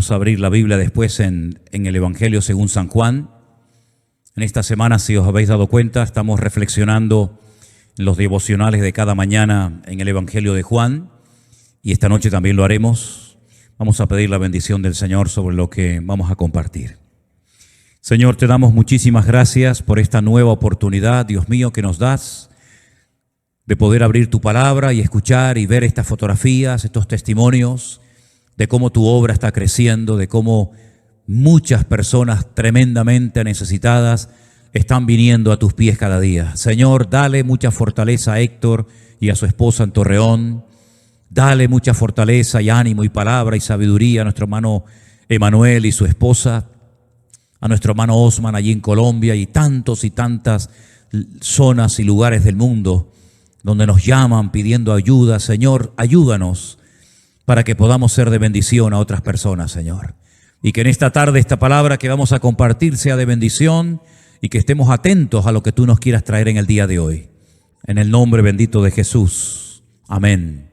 Vamos a abrir la Biblia después en el Evangelio según San Juan. En esta semana, si os habéis dado cuenta, estamos reflexionando en los devocionales de cada mañana en el Evangelio de Juan, y esta noche también lo haremos. Vamos a pedir la bendición del Señor sobre lo que vamos a compartir. Señor, te damos muchísimas gracias por esta nueva oportunidad, Dios mío, que nos das de poder abrir tu palabra y escuchar y ver estas fotografías, estos testimonios de cómo tu obra está creciendo, de cómo muchas personas tremendamente necesitadas están viniendo a tus pies cada día. Señor, dale mucha fortaleza a Héctor y a su esposa en Torreón. Dale mucha fortaleza y ánimo y palabra y sabiduría a nuestro hermano Emanuel y su esposa, a nuestro hermano Osman allí en Colombia y tantos y tantas zonas y lugares del mundo donde nos llaman pidiendo ayuda. Señor, ayúdanos para que podamos ser de bendición a otras personas, Señor. Y que en esta tarde esta palabra que vamos a compartir sea de bendición y que estemos atentos a lo que tú nos quieras traer en el día de hoy. En el nombre bendito de Jesús. Amén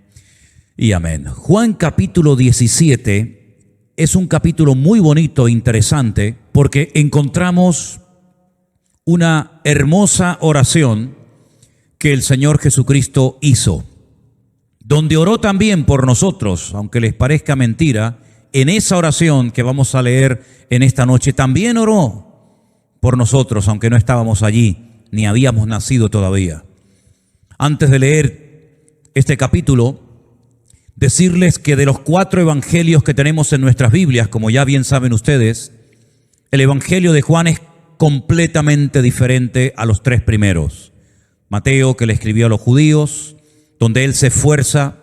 y amén. Juan capítulo 17 es un capítulo muy bonito e interesante porque encontramos una hermosa oración que el Señor Jesucristo hizo, donde oró también por nosotros, aunque les parezca mentira. En esa oración que vamos a leer en esta noche, también oró por nosotros, aunque no estábamos allí, ni habíamos nacido todavía. Antes de leer este capítulo, decirles que de los 4 evangelios que tenemos en nuestras Biblias, como ya bien saben ustedes, el evangelio de Juan es completamente diferente a los 3 primeros. Mateo, que le escribió a los judíos, donde él se esfuerza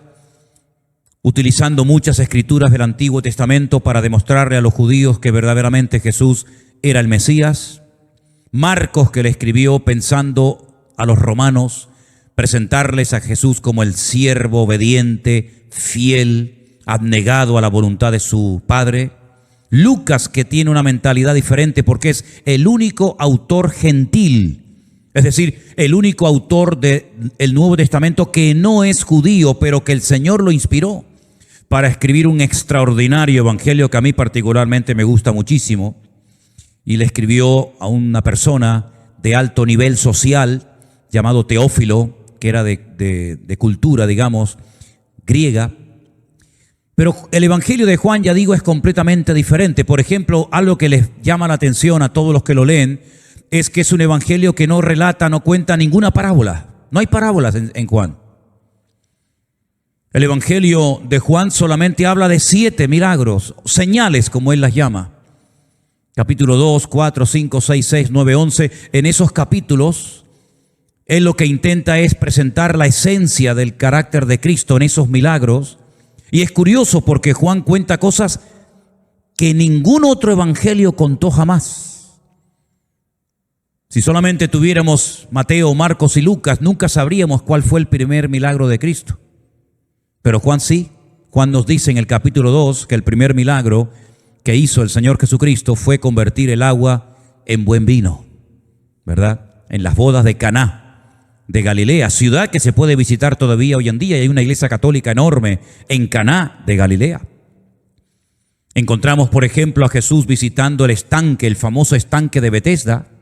utilizando muchas escrituras del Antiguo Testamento para demostrarle a los judíos que verdaderamente Jesús era el Mesías. Marcos, que le escribió pensando a los romanos, presentarles a Jesús como el siervo obediente, fiel, abnegado a la voluntad de su Padre. Lucas, que tiene una mentalidad diferente porque es el único autor gentil, es decir, el único autor del Nuevo Testamento que no es judío, pero que el Señor lo inspiró para escribir un extraordinario evangelio que a mí particularmente me gusta muchísimo. Y le escribió a una persona de alto nivel social llamado Teófilo, que era de cultura, digamos, griega. Pero el evangelio de Juan, ya digo, es completamente diferente. Por ejemplo, algo que les llama la atención a todos los que lo leen es que es un evangelio que no relata, no cuenta ninguna parábola. No hay parábolas en Juan. El evangelio de Juan solamente habla de 7 milagros, señales como él las llama. Capítulo 2, 4, 5, 6, 6, 9, 11. En esos capítulos, él lo que intenta es presentar la esencia del carácter de Cristo en esos milagros. Y es curioso porque Juan cuenta cosas que ningún otro evangelio contó jamás. Si solamente tuviéramos Mateo, Marcos y Lucas, nunca sabríamos cuál fue el primer milagro de Cristo. Pero Juan sí. Juan nos dice en el capítulo 2 que el primer milagro que hizo el Señor Jesucristo fue convertir el agua en buen vino, ¿verdad? En las bodas de Caná de Galilea, ciudad que se puede visitar todavía hoy en día, y hay una iglesia católica enorme en Caná de Galilea. Encontramos, por ejemplo, a Jesús visitando el estanque, el famoso estanque de Betesda.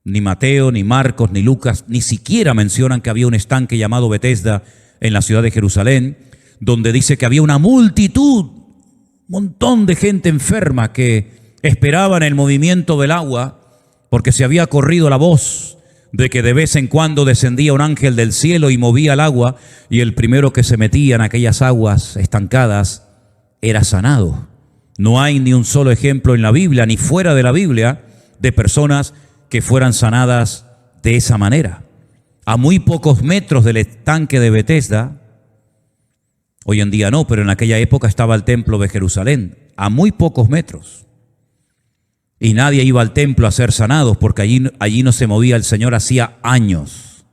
Ni Mateo, ni Marcos, ni Lucas, ni siquiera mencionan que había un estanque llamado Betesda en la ciudad de Jerusalén, donde dice que había una multitud, un montón de gente enferma que esperaban el movimiento del agua, porque se había corrido la voz de que de vez en cuando descendía un ángel del cielo y movía el agua, y el primero que se metía en aquellas aguas estancadas era sanado. No hay ni un solo ejemplo en la Biblia, ni fuera de la Biblia, de personas que fueran sanadas de esa manera. A muy pocos metros del estanque de Betesda, hoy en día no, pero en aquella época estaba el templo de Jerusalén, a muy pocos metros. Y nadie iba al templo a ser sanados porque allí no se movía el Señor hacía años.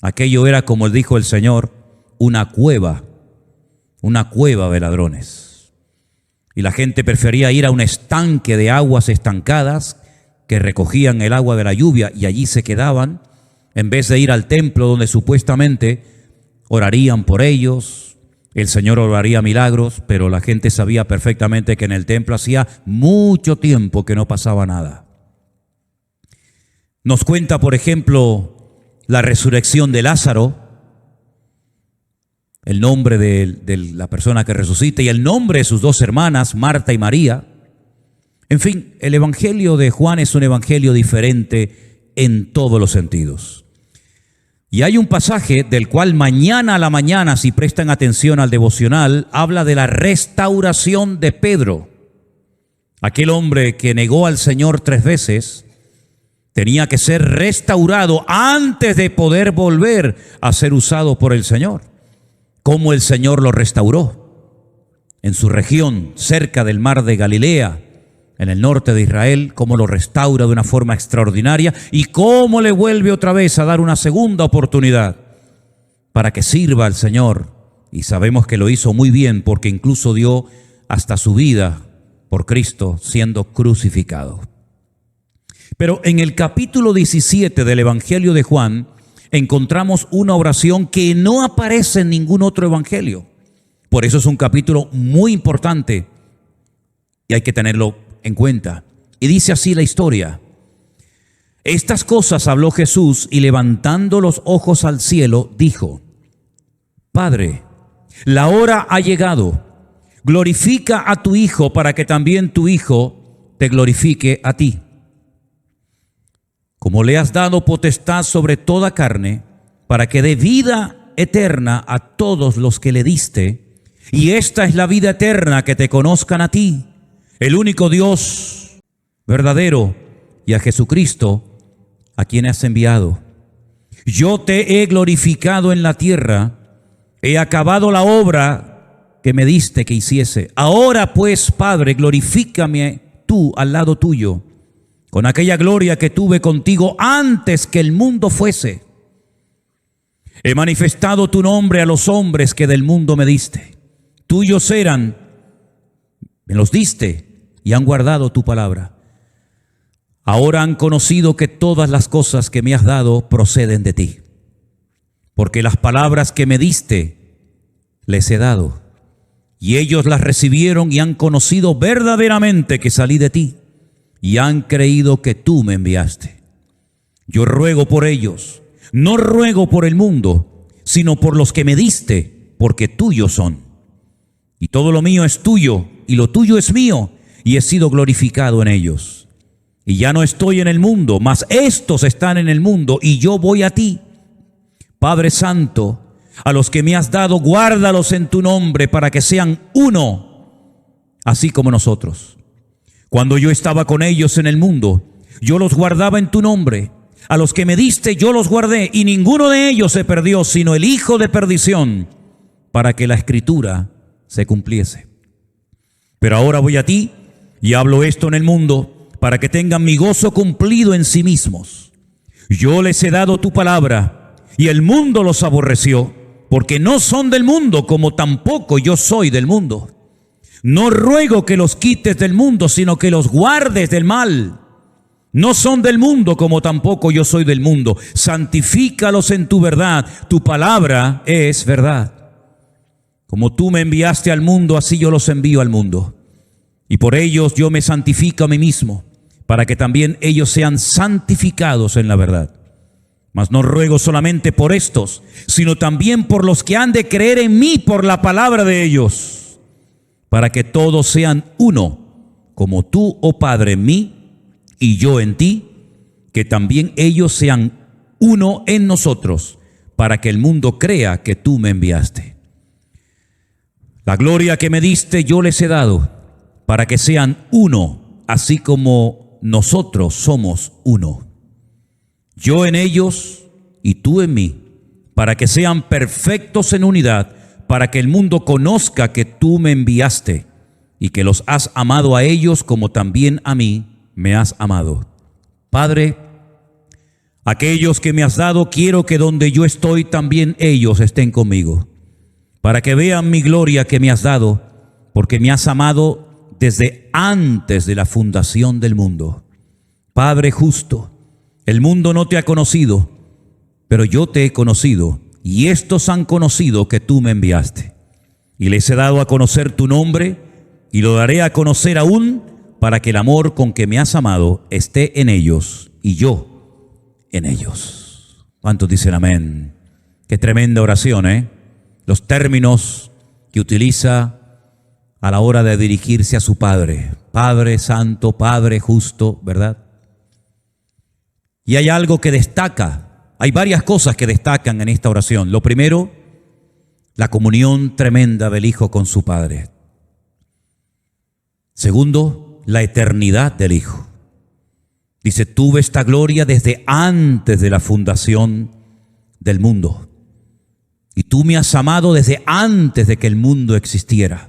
Aquello era, como dijo el Señor, una cueva de ladrones. Y la gente prefería ir a un estanque de aguas estancadas que recogían el agua de la lluvia y allí se quedaban, en vez de ir al templo donde supuestamente orarían por ellos, el Señor obraría milagros, pero la gente sabía perfectamente que en el templo hacía mucho tiempo que no pasaba nada. Nos cuenta, por ejemplo, la resurrección de Lázaro, el nombre de la persona que resucita y el nombre de sus dos hermanas, Marta y María. En fin, el Evangelio de Juan es un evangelio diferente en todos los sentidos. Y hay un pasaje del cual mañana a la mañana, si prestan atención al devocional, habla de la restauración de Pedro. Aquel hombre que negó al Señor 3 veces, tenía que ser restaurado antes de poder volver a ser usado por el Señor. ¿Cómo el Señor lo restauró? En su región, cerca del mar de Galilea, en el norte de Israel, cómo lo restaura de una forma extraordinaria y cómo le vuelve otra vez a dar una segunda oportunidad para que sirva al Señor. Y sabemos que lo hizo muy bien porque incluso dio hasta su vida por Cristo siendo crucificado. Pero en el capítulo 17 del Evangelio de Juan encontramos una oración que no aparece en ningún otro evangelio. Por eso es un capítulo muy importante y hay que tenerlo en cuenta. Y dice así la historia: estas cosas habló Jesús y levantando los ojos al cielo dijo: Padre, la hora ha llegado, glorifica a tu Hijo para que también tu Hijo te glorifique a ti. Como le has dado potestad sobre toda carne, para que dé vida eterna a todos los que le diste, y esta es la vida eterna, que te conozcan a ti, el único Dios verdadero, y a Jesucristo, a quien has enviado. Yo te he glorificado en la tierra, he acabado la obra que me diste que hiciese. Ahora pues, Padre, glorifícame tú al lado tuyo, con aquella gloria que tuve contigo antes que el mundo fuese. He manifestado tu nombre a los hombres que del mundo me diste. Tuyos eran, me los diste y han guardado tu palabra. Ahora han conocido que todas las cosas que me has dado proceden de ti. Porque las palabras que me diste les he dado, y ellos las recibieron y han conocido verdaderamente que salí de ti, y han creído que tú me enviaste. Yo ruego por ellos, no ruego por el mundo, sino por los que me diste, porque tuyos son. Y todo lo mío es tuyo, y lo tuyo es mío, y he sido glorificado en ellos. Y ya no estoy en el mundo, mas estos están en el mundo, y yo voy a ti. Padre Santo, a los que me has dado, guárdalos en tu nombre, para que sean uno, así como nosotros. Cuando yo estaba con ellos en el mundo, yo los guardaba en tu nombre. A los que me diste yo los guardé, y ninguno de ellos se perdió, sino el hijo de perdición, para que la escritura se cumpliese. Pero ahora voy a ti y hablo esto en el mundo, para que tengan mi gozo cumplido en sí mismos. Yo les he dado tu palabra, y el mundo los aborreció, porque no son del mundo, como tampoco yo soy del mundo. No ruego que los quites del mundo, sino que los guardes del mal. No son del mundo, como tampoco yo soy del mundo. Santifícalos en tu verdad. Tu palabra es verdad. Como tú me enviaste al mundo, así yo los envío al mundo. Y por ellos yo me santifico a mí mismo, para que también ellos sean santificados en la verdad. Mas no ruego solamente por estos, sino también por los que han de creer en mí por la palabra de ellos, para que todos sean uno, como tú, oh Padre, en mí y yo en ti, que también ellos sean uno en nosotros, para que el mundo crea que tú me enviaste. La gloria que me diste yo les he dado, para que sean uno, así como nosotros somos uno. Yo en ellos y tú en mí, para que sean perfectos en unidad, para que el mundo conozca que tú me enviaste y que los has amado a ellos como también a mí me has amado. Padre, aquellos que me has dado, quiero que donde yo estoy también ellos estén conmigo, para que vean mi gloria que me has dado, porque me has amado desde antes de la fundación del mundo. Padre justo, el mundo no te ha conocido, pero yo te he conocido, y estos han conocido que tú me enviaste. y les he dado a conocer tu nombre, y lo daré a conocer aún, para que el amor con que me has amado esté en ellos y yo en ellos. ¿Cuántos dicen amén? Qué tremenda oración, ¿eh? Los términos que utiliza a la hora de dirigirse a su Padre. Padre Santo, Padre Justo, ¿verdad? Y hay algo que destaca, hay varias cosas que destacan en esta oración. Lo primero, la comunión tremenda del Hijo con su Padre. Segundo, la eternidad del Hijo. Dice, tuve esta gloria desde antes de la fundación del mundo. Y tú me has amado desde antes de que el mundo existiera.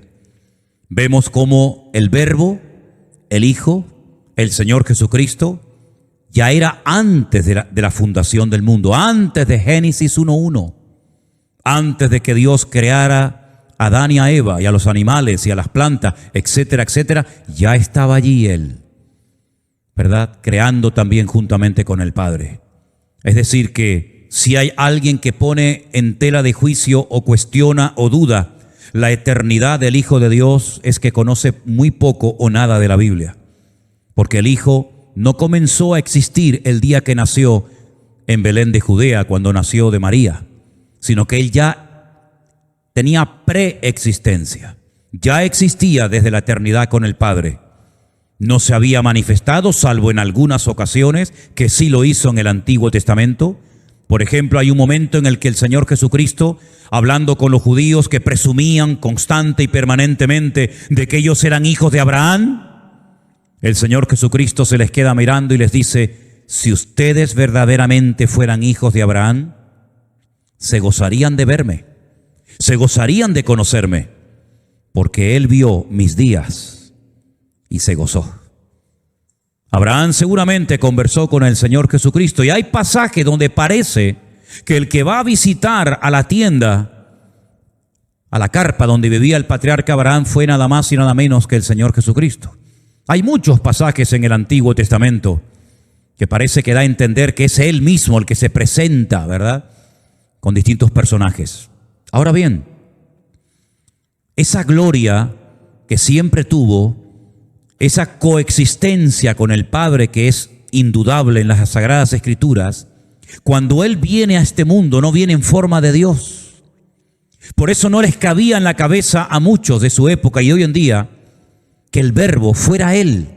Vemos cómo el Verbo, el Hijo, el Señor Jesucristo, ya era antes de la fundación del mundo, antes de Génesis 1:1, antes de que Dios creara a Adán y a Eva y a los animales y a las plantas, etcétera, etcétera, ya estaba allí Él, ¿verdad? Creando también juntamente con el Padre. Es decir que si hay alguien que pone en tela de juicio o cuestiona o duda la eternidad del Hijo de Dios, es que conoce muy poco o nada de la Biblia, porque el Hijo no comenzó a existir el día que nació en Belén de Judea, cuando nació de María, sino que Él ya tenía preexistencia, ya existía desde la eternidad con el Padre. No se había manifestado, salvo en algunas ocasiones, que sí lo hizo en el Antiguo Testamento. Por ejemplo, hay un momento en el que el Señor Jesucristo, hablando con los judíos que presumían constante y permanentemente de que ellos eran hijos de Abraham, el Señor Jesucristo se les queda mirando y les dice, si ustedes verdaderamente fueran hijos de Abraham, se gozarían de verme, se gozarían de conocerme, porque Él vio mis días y se gozó. Abraham seguramente conversó con el Señor Jesucristo, y hay pasajes donde parece que el que va a visitar a la tienda, a la carpa donde vivía el patriarca Abraham, fue nada más y nada menos que el Señor Jesucristo. Hay muchos pasajes en el Antiguo Testamento que parece que da a entender que es Él mismo el que se presenta, ¿verdad?, con distintos personajes. Ahora bien, esa gloria que siempre tuvo, esa coexistencia con el Padre que es indudable en las Sagradas Escrituras, cuando Él viene a este mundo no viene en forma de Dios. Por eso no les cabía en la cabeza a muchos de su época y hoy en día que el Verbo fuera Él.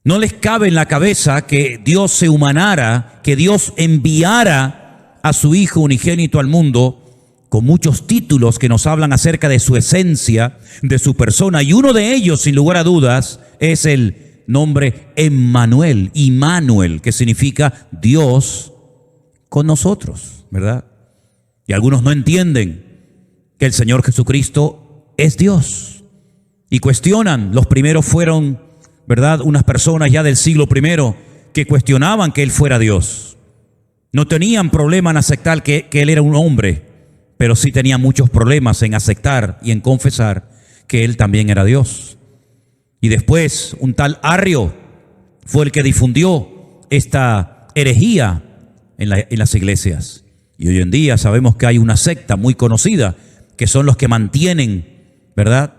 No les cabe en la cabeza que Dios se humanara, que Dios enviara a su Hijo unigénito al mundo con muchos títulos que nos hablan acerca de su esencia, de su persona, y uno de ellos, sin lugar a dudas, es el nombre Emmanuel, Immanuel, que significa Dios con nosotros, ¿verdad? Y algunos no entienden que el Señor Jesucristo es Dios y cuestionan. Los primeros fueron, ¿verdad?, unas personas ya del siglo I que cuestionaban que Él fuera Dios. No tenían problema en aceptar que Él era un hombre, pero sí tenían muchos problemas en aceptar y en confesar que Él también era Dios. Y después un tal Arrio fue el que difundió esta herejía en las iglesias. Y hoy en día sabemos que hay una secta muy conocida que son los que mantienen, ¿verdad?,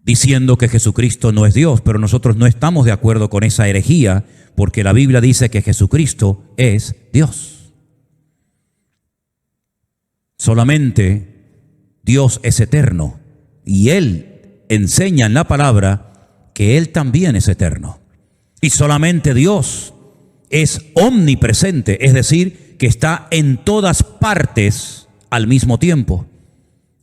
diciendo que Jesucristo no es Dios, pero nosotros no estamos de acuerdo con esa herejía, porque la Biblia dice que Jesucristo es Dios. Solamente Dios es eterno, y Él enseña en la palabra que Él también es eterno. Y solamente Dios es omnipresente, es decir, que está en todas partes al mismo tiempo.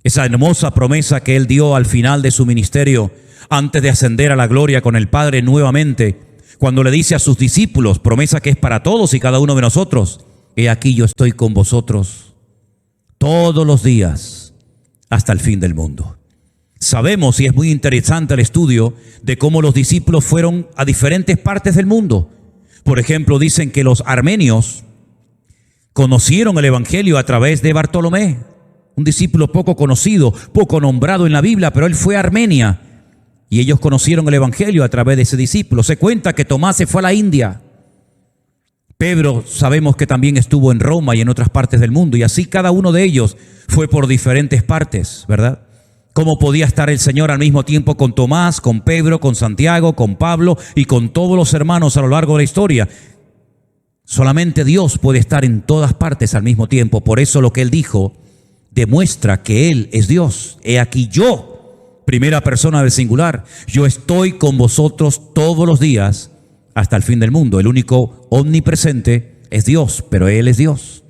Esa hermosa promesa que Él dio al final de su ministerio, antes de ascender a la gloria con el Padre nuevamente, cuando le dice a sus discípulos, promesa que es para todos y cada uno de nosotros: he aquí yo estoy con vosotros todos los días hasta el fin del mundo. Sabemos, y es muy interesante el estudio, de cómo los discípulos fueron a diferentes partes del mundo. Por ejemplo, dicen que los armenios conocieron el Evangelio a través de Bartolomé, un discípulo poco conocido, poco nombrado en la Biblia, pero él fue a Armenia y ellos conocieron el Evangelio a través de ese discípulo. Se cuenta que Tomás se fue a la India Pedro sabemos que también estuvo en Roma y en otras partes del mundo, y así cada uno de ellos fue por diferentes partes, ¿verdad? ¿Cómo podía estar el Señor al mismo tiempo con Tomás, con Pedro, con Santiago, con Pablo y con todos los hermanos a lo largo de la historia? Solamente Dios puede estar en todas partes al mismo tiempo. Por eso lo que Él dijo demuestra que Él es Dios. He aquí yo, primera persona del singular, yo estoy con vosotros todos los días hasta el fin del mundo. El único omnipresente es Dios, pero Él es Dios.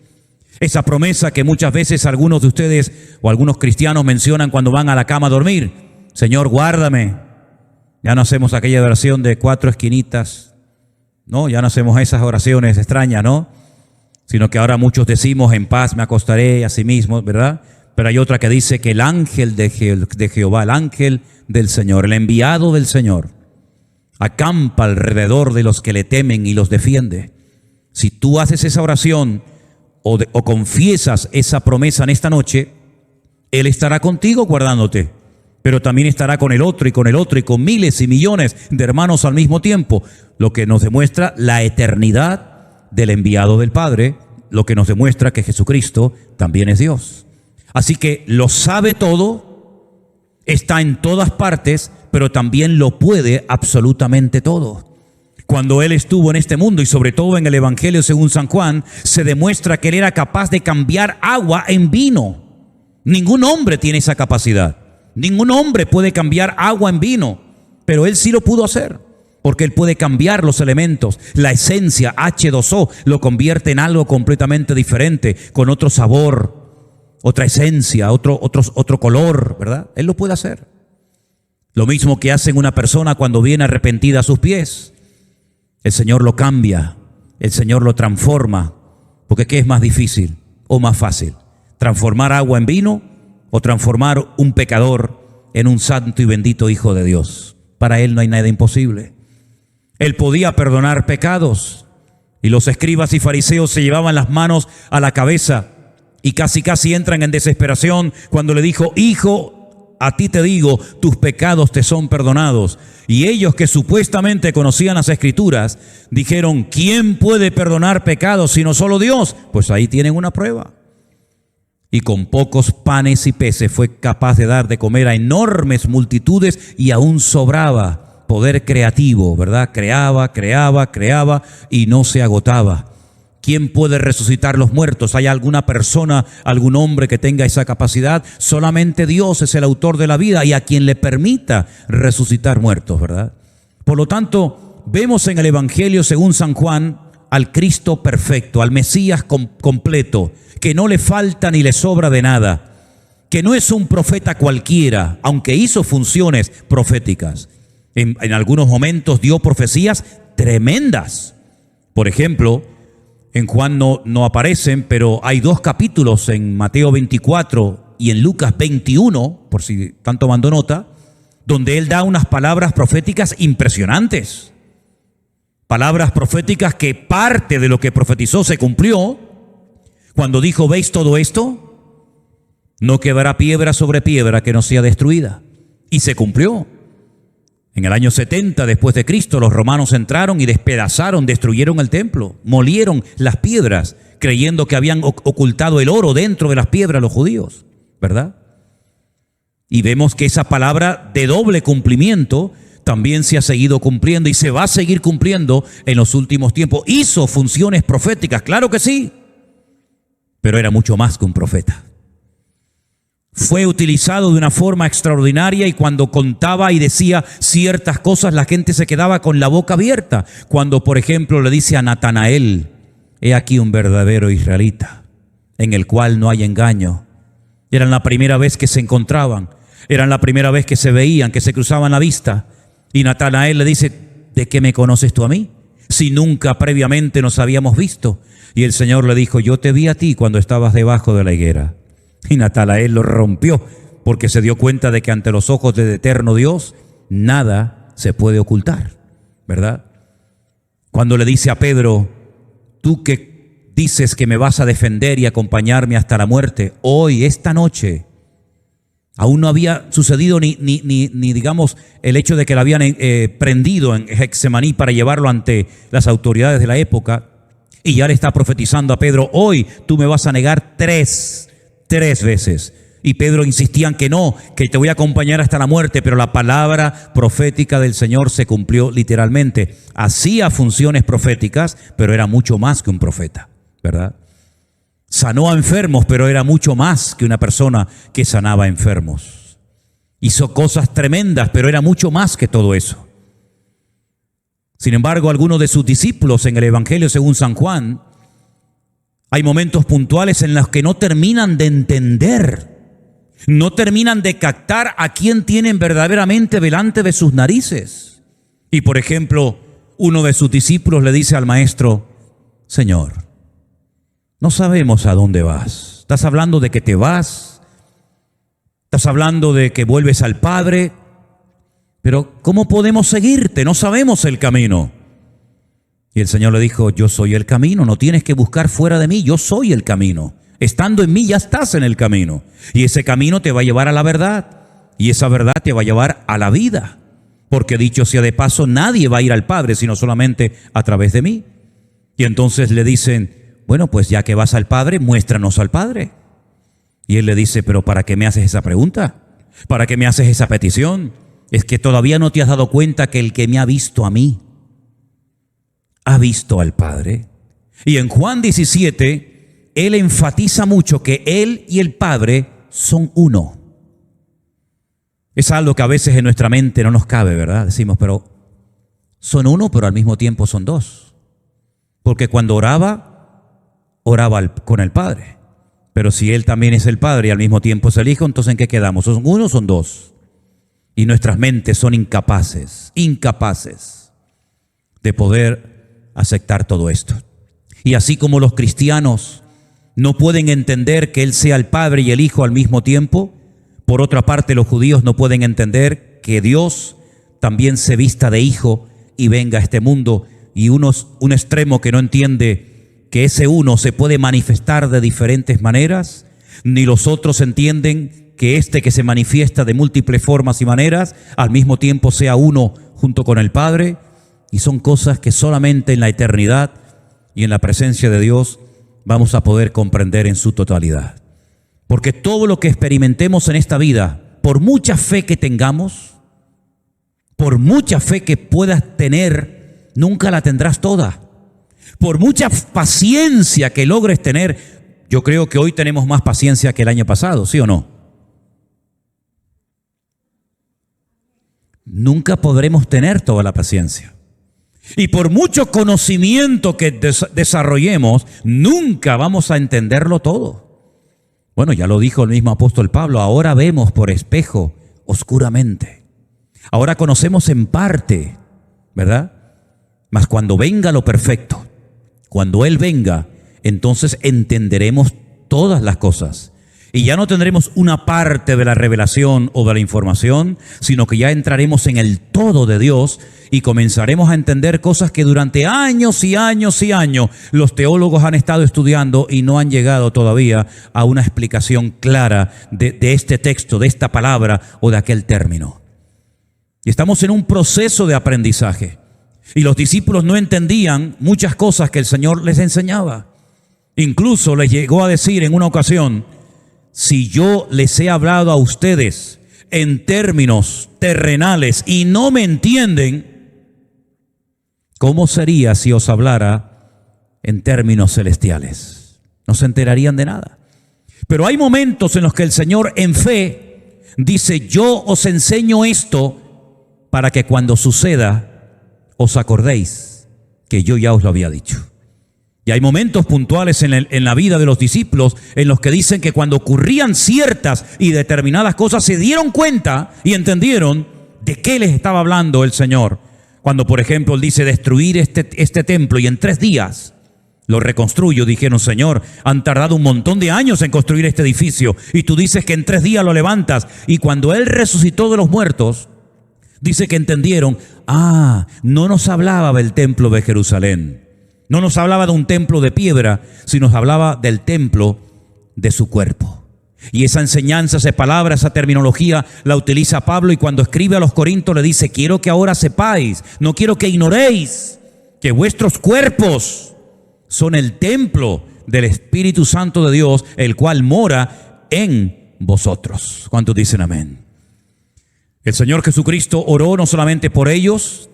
Esa promesa que muchas veces algunos de ustedes o algunos cristianos mencionan cuando van a la cama a dormir: Señor, guárdame. Ya no hacemos aquella oración de 4 esquinitas, ¿no? Ya no hacemos esas oraciones extrañas, ¿no? Sino que ahora muchos decimos: en paz me acostaré, así mismo, ¿verdad? Pero hay otra que dice que el ángel de Jehová, el ángel del Señor, el enviado del Señor, acampa alrededor de los que le temen y los defiende. Si tú haces esa oración o confiesas esa promesa en esta noche, Él estará contigo guardándote, pero también estará con el otro y con el otro y con miles y millones de hermanos al mismo tiempo, lo que nos demuestra la eternidad del enviado del Padre, lo que nos demuestra que Jesucristo también es Dios. Así que lo sabe todo, está en todas partes, pero también lo puede absolutamente todo. Cuando Él estuvo en este mundo, y sobre todo en el Evangelio según San Juan, se demuestra que Él era capaz de cambiar agua en vino. Ningún hombre tiene esa capacidad. Ningún hombre puede cambiar agua en vino, pero Él sí lo pudo hacer, porque Él puede cambiar los elementos. La esencia H2O lo convierte en algo completamente diferente, con otro sabor, otra esencia, otro color, ¿verdad? Él lo puede hacer. Lo mismo que hace una persona cuando viene arrepentida a sus pies. El Señor lo cambia, el Señor lo transforma, porque ¿qué es más difícil o más fácil? ¿Transformar agua en vino o transformar un pecador en un santo y bendito Hijo de Dios? Para Él no hay nada imposible. Él podía perdonar pecados, y los escribas y fariseos se llevaban las manos a la cabeza y casi entran en desesperación cuando le dijo: Hijo, a ti te digo, tus pecados te son perdonados. Y ellos, que supuestamente conocían las Escrituras, dijeron: ¿quién puede perdonar pecados sino solo Dios? Pues ahí tienen una prueba. Y con pocos panes y peces fue capaz de dar de comer a enormes multitudes, y aún sobraba. Poder creativo, ¿verdad? Creaba y no se agotaba. ¿Quién puede resucitar los muertos? ¿Hay alguna persona, algún hombre que tenga esa capacidad? Solamente Dios es el autor de la vida y a quien le permita resucitar muertos, ¿verdad? Por lo tanto, vemos en el Evangelio según San Juan al Cristo perfecto, al Mesías completo, que no le falta ni le sobra de nada, que no es un profeta cualquiera, aunque hizo funciones proféticas. En algunos momentos dio profecías tremendas. Por ejemplo, en Juan no aparecen, pero hay 2 capítulos en Mateo 24 y en Lucas 21, por si tanto mandó nota, donde Él da unas palabras proféticas impresionantes. Palabras proféticas que parte de lo que profetizó se cumplió cuando dijo: ¿veis todo esto? No quedará piedra sobre piedra que no sea destruida. Y se cumplió. En el año 70 después de Cristo, los romanos entraron y despedazaron, destruyeron el templo, molieron las piedras, creyendo que habían ocultado el oro dentro de las piedras los judíos, ¿verdad? Y vemos que esa palabra de doble cumplimiento también se ha seguido cumpliendo y se va a seguir cumpliendo en los últimos tiempos. Hizo funciones proféticas, claro que sí, pero era mucho más que un profeta. Fue utilizado de una forma extraordinaria, y cuando contaba y decía ciertas cosas, la gente se quedaba con la boca abierta. Cuando, por ejemplo, le dice a Natanael: he aquí un verdadero israelita, en el cual no hay engaño. Eran la primera vez que se encontraban, eran la primera vez que se veían, que se cruzaban la vista. Y Natanael le dice: ¿de qué me conoces tú a mí? Si nunca previamente nos habíamos visto. Y el Señor le dijo: yo te vi a ti cuando estabas debajo de la higuera. Y Natanael lo rompió, porque se dio cuenta de que ante los ojos del eterno Dios nada se puede ocultar, ¿verdad? Cuando le dice a Pedro: tú que dices que me vas a defender y acompañarme hasta la muerte, hoy, esta noche, aún no había sucedido ni digamos el hecho de que lo habían prendido en Getsemaní para llevarlo ante las autoridades de la época. Y ya le está profetizando a Pedro: hoy tú me vas a negar tres veces. Y Pedro insistía en que no, que te voy a acompañar hasta la muerte. Pero la palabra profética del Señor se cumplió literalmente. Hacía funciones proféticas, pero era mucho más que un profeta, ¿verdad? Sanó a enfermos, pero era mucho más que una persona que sanaba enfermos. Hizo cosas tremendas, pero era mucho más que todo eso. Sin embargo, algunos de sus discípulos en el Evangelio según San Juan, hay momentos puntuales en los que no terminan de entender, no terminan de captar a quién tienen verdaderamente delante de sus narices. Y por ejemplo, uno de sus discípulos le dice al maestro: Señor, no sabemos a dónde vas. Estás hablando de que te vas, estás hablando de que vuelves al Padre, pero ¿cómo podemos seguirte? No sabemos el camino. Y el Señor le dijo: yo soy el camino, no tienes que buscar fuera de mí, yo soy el camino. Estando en mí ya estás en el camino. Y ese camino te va a llevar a la verdad. Y esa verdad te va a llevar a la vida. Porque dicho sea de paso, nadie va a ir al Padre sino solamente a través de mí. Y entonces le dicen: bueno, pues ya que vas al Padre, muéstranos al Padre. Y él le dice: pero ¿para qué me haces esa pregunta? ¿Para qué me haces esa petición? Es que todavía no te has dado cuenta que el que me ha visto a mí, ha visto al Padre. Y en Juan 17, él enfatiza mucho que él y el Padre son uno. Es algo que a veces en nuestra mente no nos cabe, ¿verdad? Decimos: pero son uno, pero al mismo tiempo son dos. Porque cuando oraba con el Padre. Pero si Él también es el Padre y al mismo tiempo es el Hijo, entonces ¿en qué quedamos? ¿Son uno o son dos? Y nuestras mentes son incapaces de poder aceptar todo esto. Y así como los cristianos no pueden entender que Él sea el Padre y el Hijo al mismo tiempo, por otra parte los judíos no pueden entender que Dios también se vista de Hijo y venga a este mundo. Y un extremo que no entiende que ese uno se puede manifestar de diferentes maneras, ni los otros entienden que este que se manifiesta de múltiples formas y maneras, al mismo tiempo sea uno junto con el Padre. Y son cosas que solamente en la eternidad y en la presencia de Dios vamos a poder comprender en su totalidad. Porque todo lo que experimentemos en esta vida, por mucha fe que tengamos, por mucha fe que puedas tener, nunca la tendrás toda. Por mucha paciencia que logres tener, yo creo que hoy tenemos más paciencia que el año pasado, ¿sí o no? Nunca podremos tener toda la paciencia. Y por mucho conocimiento que desarrollemos, nunca vamos a entenderlo todo. Bueno, ya lo dijo el mismo apóstol Pablo: ahora vemos por espejo oscuramente. Ahora conocemos en parte, ¿verdad? Mas cuando venga lo perfecto, cuando Él venga, entonces entenderemos todas las cosas. Y ya no tendremos una parte de la revelación o de la información, sino que ya entraremos en el todo de Dios y comenzaremos a entender cosas que durante años y años y años los teólogos han estado estudiando y no han llegado todavía a una explicación clara de este texto, de esta palabra o de aquel término. Y estamos en un proceso de aprendizaje. Y los discípulos no entendían muchas cosas que el Señor les enseñaba. Incluso les llegó a decir en una ocasión: si yo les he hablado a ustedes en términos terrenales y no me entienden, ¿cómo sería si os hablara en términos celestiales? No se enterarían de nada. Pero hay momentos en los que el Señor en fe dice: yo os enseño esto para que cuando suceda os acordéis que yo ya os lo había dicho. Y hay momentos puntuales en la vida de los discípulos en los que dicen que cuando ocurrían ciertas y determinadas cosas se dieron cuenta y entendieron de qué les estaba hablando el Señor. Cuando, por ejemplo, Él dice: destruir este templo y en 3 días lo reconstruyo. Dijeron: Señor, han tardado un montón de años en construir este edificio y tú dices que en 3 días lo levantas. Y cuando Él resucitó de los muertos, dice que entendieron: no nos hablaba del templo de Jerusalén. No nos hablaba de un templo de piedra, sino nos hablaba del templo de su cuerpo. Y esa enseñanza, esa palabra, esa terminología la utiliza Pablo, y cuando escribe a los Corintios le dice: quiero que ahora sepáis, no quiero que ignoréis, que vuestros cuerpos son el templo del Espíritu Santo de Dios, el cual mora en vosotros. ¿Cuántos dicen amén? El Señor Jesucristo oró no solamente por ellos,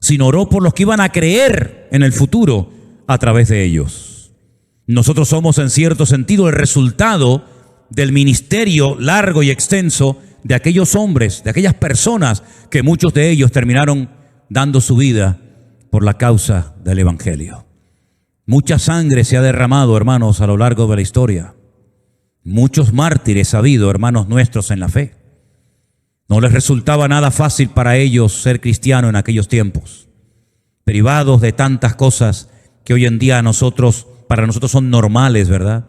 sino oró por los que iban a creer en el futuro a través de ellos. Nosotros somos, en cierto sentido, el resultado del ministerio largo y extenso de aquellos hombres, de aquellas personas que muchos de ellos terminaron dando su vida por la causa del Evangelio. Mucha sangre se ha derramado, hermanos, a lo largo de la historia. Muchos mártires ha habido, hermanos nuestros, en la fe. No les resultaba nada fácil para ellos ser cristianos en aquellos tiempos, privados de tantas cosas que hoy en día para nosotros son normales, ¿verdad?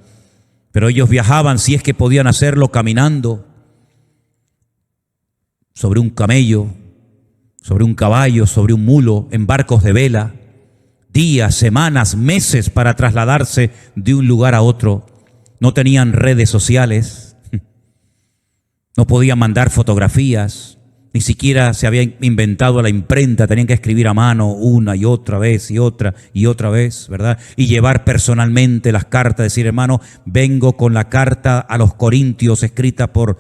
Pero ellos viajaban, si es que podían hacerlo, caminando sobre un camello, sobre un caballo, sobre un mulo, en barcos de vela, días, semanas, meses para trasladarse de un lugar a otro. No tenían redes sociales, no podían mandar fotografías, ni siquiera se había inventado la imprenta, tenían que escribir a mano una y otra vez y otra vez, ¿verdad? Y llevar personalmente las cartas, decir, hermano, vengo con la carta a los Corintios escrita por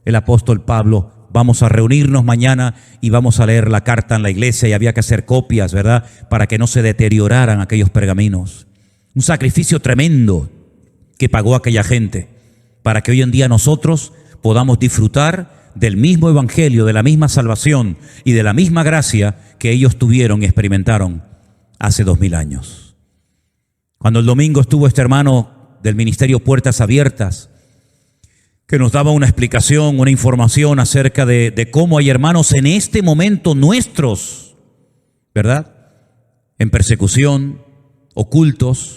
el apóstol Pablo, vamos a reunirnos mañana y vamos a leer la carta en la iglesia, y había que hacer copias, ¿verdad? Para que no se deterioraran aquellos pergaminos. Un sacrificio tremendo que pagó aquella gente para que hoy en día nosotros podamos disfrutar del mismo evangelio, de la misma salvación y de la misma gracia que ellos tuvieron y experimentaron hace 2000 años. Cuando el domingo estuvo este hermano del ministerio Puertas Abiertas, que nos daba una explicación, una información acerca de cómo hay hermanos en este momento nuestros, ¿verdad?, en persecución, ocultos,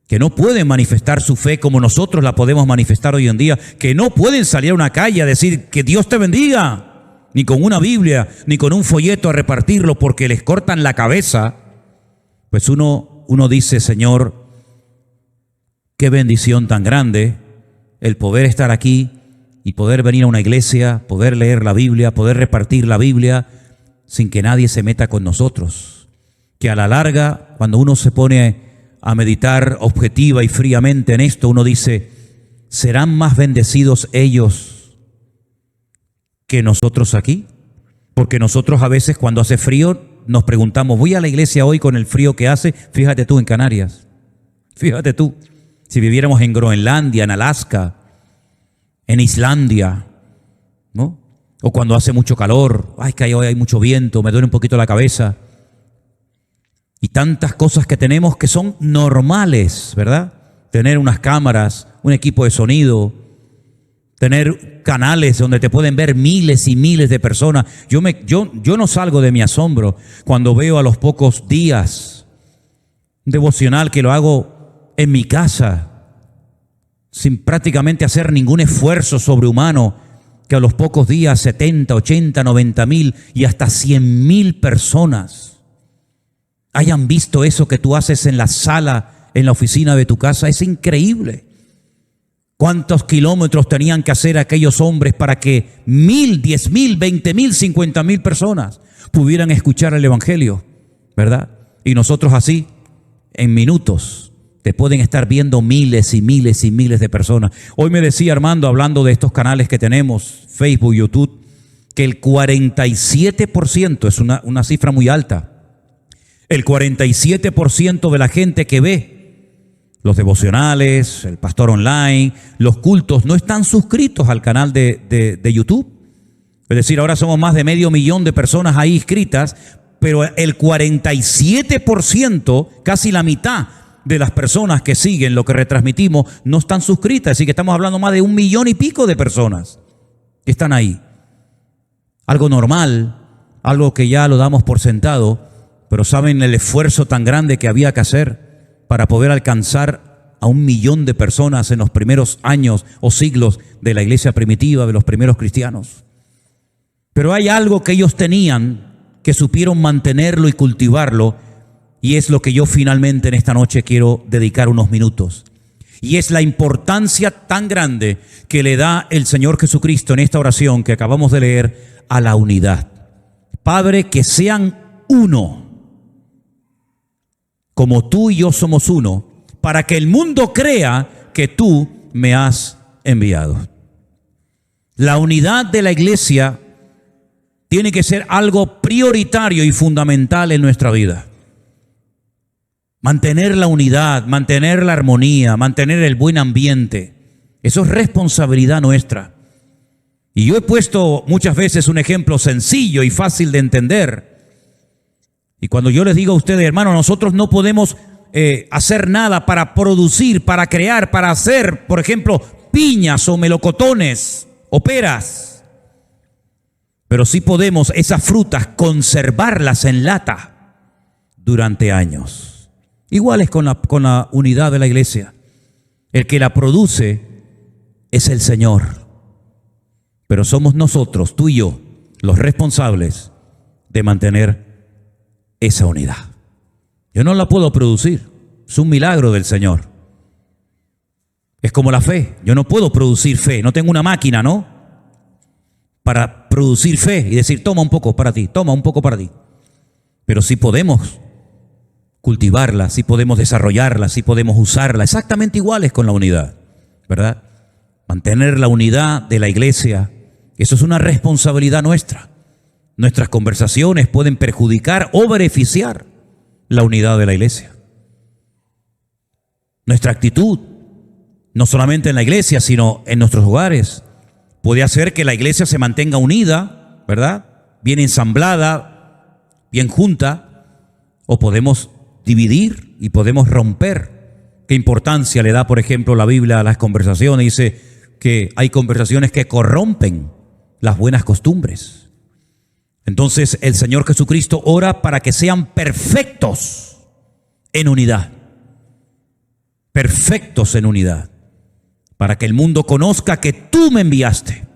que no pueden manifestar su fe como nosotros la podemos manifestar hoy en día, que no pueden salir a una calle a decir que Dios te bendiga, ni con una Biblia, ni con un folleto a repartirlo porque les cortan la cabeza. Pues uno dice, Señor, qué bendición tan grande el poder estar aquí y poder venir a una iglesia, poder leer la Biblia, poder repartir la Biblia sin que nadie se meta con nosotros. Que a la larga, cuando uno se pone a meditar objetiva y fríamente en esto, uno dice, ¿serán más bendecidos ellos que nosotros aquí? Porque nosotros a veces cuando hace frío nos preguntamos, voy a la iglesia hoy con el frío que hace. Fíjate tú en Canarias, fíjate tú, si viviéramos en Groenlandia, en Alaska, en Islandia, ¿no? O cuando hace mucho calor, ay, que hoy hay mucho viento, me duele un poquito la cabeza. Y tantas cosas que tenemos que son normales, ¿verdad? Tener unas cámaras, un equipo de sonido, tener canales donde te pueden ver miles y miles de personas. Yo no salgo de mi asombro cuando veo a los pocos días un devocional que lo hago en mi casa, sin prácticamente hacer ningún esfuerzo sobrehumano, que a los pocos días 70, 80, 90 mil y hasta 100 mil personas hayan visto eso que tú haces en la sala, en la oficina de tu casa. Es increíble. ¿Cuántos kilómetros tenían que hacer aquellos hombres para que 1,000, 10,000, 20,000, 50,000 personas pudieran escuchar el evangelio, ¿verdad? Y nosotros así, en minutos, te pueden estar viendo miles y miles y miles de personas. Hoy me decía Armando, hablando de estos canales que tenemos, Facebook, YouTube, que el 47%, es una cifra muy alta, el 47% de la gente que ve los devocionales, el pastor online, los cultos, no están suscritos al canal de YouTube. Es decir, ahora somos más de 500,000 de personas ahí inscritas, pero el 47%, casi la mitad de las personas que siguen lo que retransmitimos, no están suscritas. Así que estamos hablando más de 1 millón y pico de personas que están ahí. Algo normal, algo que ya lo damos por sentado. Pero ¿saben el esfuerzo tan grande que había que hacer para poder alcanzar a 1 millón de personas en los primeros años o siglos de la iglesia primitiva, de los primeros cristianos? Pero hay algo que ellos tenían, que supieron mantenerlo y cultivarlo, y es lo que yo finalmente en esta noche quiero dedicar unos minutos. Y es la importancia tan grande que le da el Señor Jesucristo en esta oración que acabamos de leer a la unidad. Padre, que sean uno, como tú y yo somos uno, para que el mundo crea que tú me has enviado. La unidad de la iglesia tiene que ser algo prioritario y fundamental en nuestra vida. Mantener la unidad, mantener la armonía, mantener el buen ambiente, eso es responsabilidad nuestra. Y yo he puesto muchas veces un ejemplo sencillo y fácil de entender. Y cuando yo les digo a ustedes, hermanos, nosotros no podemos hacer nada para producir, para crear, para hacer, por ejemplo, piñas o melocotones o peras. Pero sí podemos esas frutas conservarlas en lata durante años. Igual es con la unidad de la iglesia. El que la produce es el Señor. Pero somos nosotros, tú y yo, los responsables de mantener esa unidad. Yo no la puedo producir. Es un milagro del Señor. Es como la fe. Yo no puedo producir fe. No tengo una máquina, ¿no? Para producir fe y decir, toma un poco para ti, toma un poco para ti. Pero sí podemos cultivarla, sí podemos desarrollarla, sí podemos usarla. Exactamente iguales con la unidad, ¿verdad? Mantener la unidad de la iglesia, eso es una responsabilidad nuestra. Nuestras conversaciones pueden perjudicar o beneficiar la unidad de la iglesia. Nuestra actitud, no solamente en la iglesia, sino en nuestros hogares, puede hacer que la iglesia se mantenga unida, ¿verdad? Bien ensamblada, bien junta, o podemos dividir y podemos romper. ¿Qué importancia le da, por ejemplo, la Biblia a las conversaciones? Dice que hay conversaciones que corrompen las buenas costumbres. Entonces el Señor Jesucristo ora para que sean perfectos en unidad. Perfectos en unidad. Para que el mundo conozca que tú me enviaste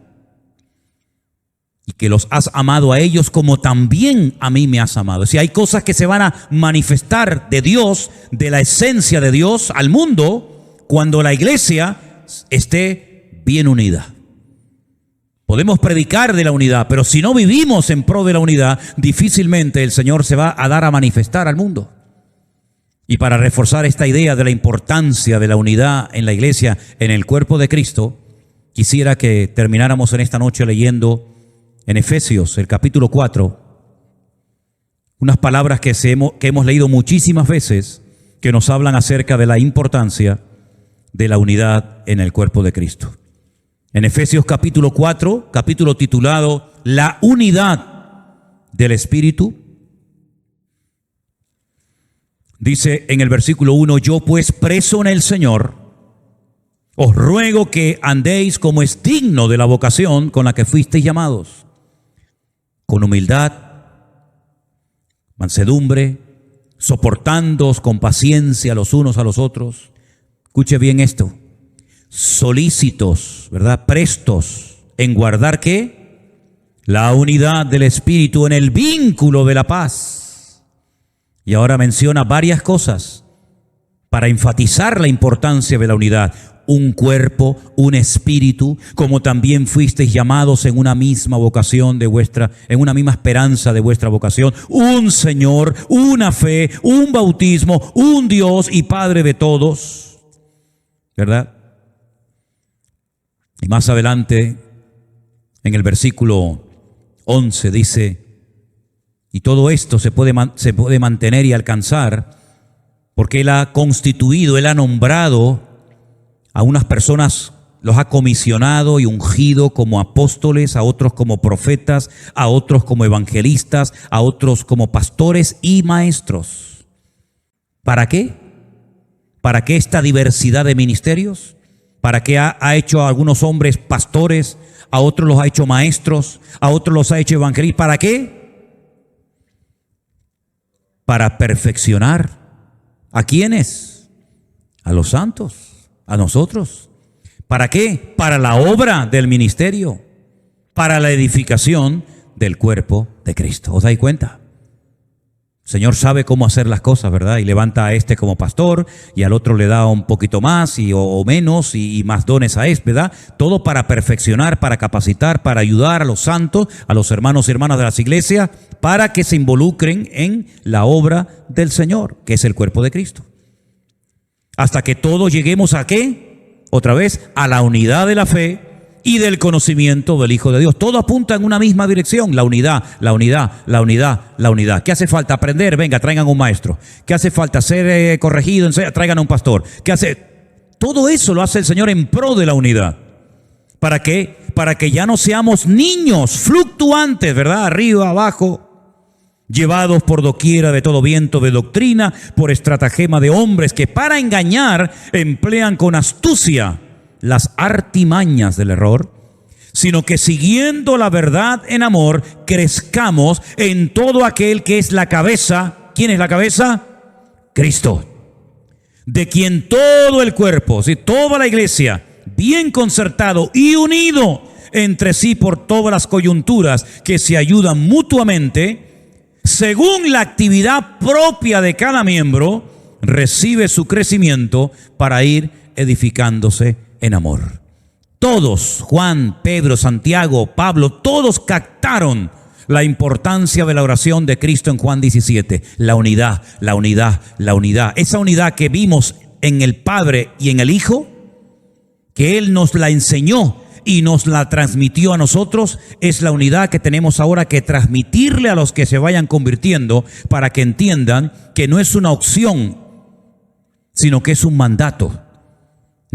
y que los has amado a ellos como también a mí me has amado. Si hay cosas que se van a manifestar de Dios, de la esencia de Dios al mundo, cuando la iglesia esté bien unida. Podemos predicar de la unidad, pero si no vivimos en pro de la unidad, difícilmente el Señor se va a dar a manifestar al mundo. Y para reforzar esta idea de la importancia de la unidad en la iglesia, en el cuerpo de Cristo, quisiera que termináramos en esta noche leyendo en Efesios, el capítulo 4, unas palabras que hemos leído muchísimas veces, que nos hablan acerca de la importancia de la unidad en el cuerpo de Cristo. En Efesios capítulo 4, capítulo titulado La unidad del Espíritu, dice en el versículo 1, yo pues preso en el Señor, os ruego que andéis como es digno de la vocación con la que fuisteis llamados, con humildad, mansedumbre, soportándoos con paciencia los unos a los otros. Escuche bien esto, solícitos, ¿verdad? Prestos en guardar ¿qué? La unidad del Espíritu en el vínculo de la paz. Y ahora menciona varias cosas para enfatizar la importancia de la unidad. Un cuerpo, un espíritu, como también fuisteis llamados en una misma vocación en una misma esperanza de vuestra vocación. Un Señor, una fe, un bautismo, un Dios y Padre de todos. ¿Verdad? Y más adelante, en el versículo 11 dice, y todo esto se puede mantener y alcanzar porque Él ha constituido, Él ha nombrado a unas personas, los ha comisionado y ungido como apóstoles, a otros como profetas, a otros como evangelistas, a otros como pastores y maestros. ¿Para qué? ¿Para qué esta diversidad de ministerios? ¿Para qué ha hecho a algunos hombres pastores, a otros los ha hecho maestros, a otros los ha hecho evangelistas? ¿Para qué? Para perfeccionar. ¿A quiénes? A los santos. A nosotros. ¿Para qué? Para la obra del ministerio, para la edificación del cuerpo de Cristo. ¿Os dais cuenta? El Señor sabe cómo hacer las cosas, ¿verdad? Y levanta a este como pastor y al otro le da un poquito más o menos y más dones a este, ¿verdad? Todo para perfeccionar, para capacitar, para ayudar a los santos, a los hermanos y hermanas de las iglesias, para que se involucren en la obra del Señor, que es el cuerpo de Cristo. Hasta que todos lleguemos ¿a qué? Otra vez, a la unidad de la fe y del conocimiento del Hijo de Dios. Todo apunta en una misma dirección, la unidad, la unidad, la unidad, la unidad. ¿Qué hace falta? Aprender, venga, traigan un maestro. ¿Qué hace falta? Ser corregido, traigan a un pastor. ¿Qué hace? Todo eso lo hace el Señor en pro de la unidad. ¿Para qué? Para que ya no seamos niños fluctuantes, ¿verdad? Arriba, abajo, llevados por doquiera de todo viento de doctrina, por estratagema de hombres que para engañar emplean con astucia las artimañas del error, sino que siguiendo la verdad en amor, crezcamos en todo aquel que es la cabeza. ¿Quién es la cabeza? Cristo. De quien todo el cuerpo, ¿sí? Toda la iglesia, bien concertado y unido entre sí por todas las coyunturas que se ayudan mutuamente, según la actividad propia de cada miembro, recibe su crecimiento para ir edificándose en amor. Todos, Juan, Pedro, Santiago, Pablo, todos captaron la importancia de la oración de Cristo en Juan 17. La unidad, la unidad, la unidad. Esa unidad que vimos en el Padre y en el Hijo, que Él nos la enseñó y nos la transmitió a nosotros, es la unidad que tenemos ahora que transmitirle a los que se vayan convirtiendo para que entiendan que no es una opción, sino que es un mandato.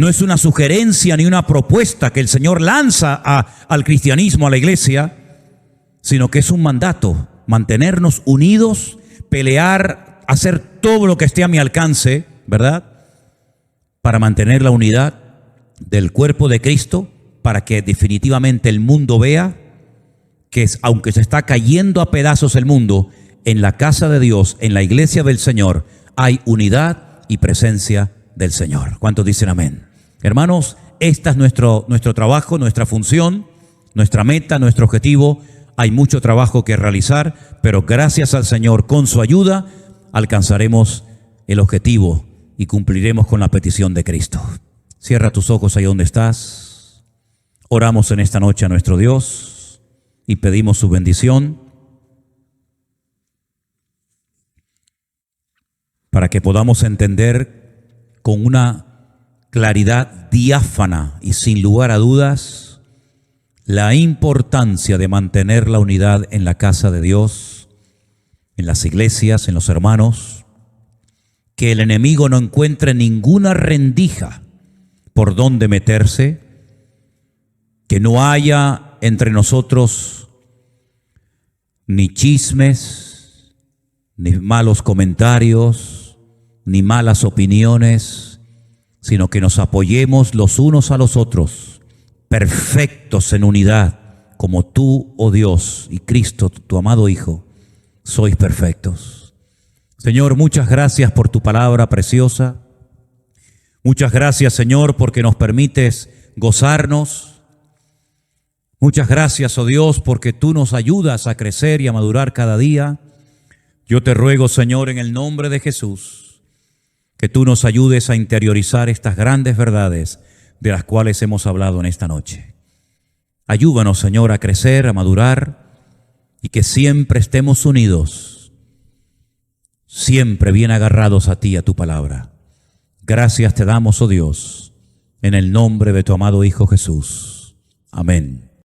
No es una sugerencia ni una propuesta que el Señor lanza al cristianismo, a la iglesia, sino que es un mandato, mantenernos unidos, pelear, hacer todo lo que esté a mi alcance, ¿verdad? Para mantener la unidad del cuerpo de Cristo, para que definitivamente el mundo vea que aunque se está cayendo a pedazos el mundo, en la casa de Dios, en la iglesia del Señor, hay unidad y presencia del Señor. ¿Cuántos dicen amén? Hermanos, este es nuestro trabajo, nuestra función, nuestra meta, nuestro objetivo. Hay mucho trabajo que realizar, pero gracias al Señor, con su ayuda, alcanzaremos el objetivo y cumpliremos con la petición de Cristo. Cierra tus ojos ahí donde estás. Oramos en esta noche a nuestro Dios y pedimos su bendición para que podamos entender con una claridad diáfana y sin lugar a dudas la importancia de mantener la unidad en la casa de Dios, en las iglesias, en los hermanos, que el enemigo no encuentre ninguna rendija por donde meterse, que no haya entre nosotros ni chismes, ni malos comentarios, ni malas opiniones, sino que nos apoyemos los unos a los otros, perfectos en unidad, como tú, oh Dios, y Cristo, tu amado Hijo, sois perfectos. Señor, muchas gracias por tu palabra preciosa. Muchas gracias, Señor, porque nos permites gozarnos. Muchas gracias, oh Dios, porque tú nos ayudas a crecer y a madurar cada día. Yo te ruego, Señor, en el nombre de Jesús, que tú nos ayudes a interiorizar estas grandes verdades de las cuales hemos hablado en esta noche. Ayúdanos, Señor, a crecer, a madurar y que siempre estemos unidos, siempre bien agarrados a ti, a tu palabra. Gracias te damos, oh Dios, en el nombre de tu amado Hijo Jesús. Amén.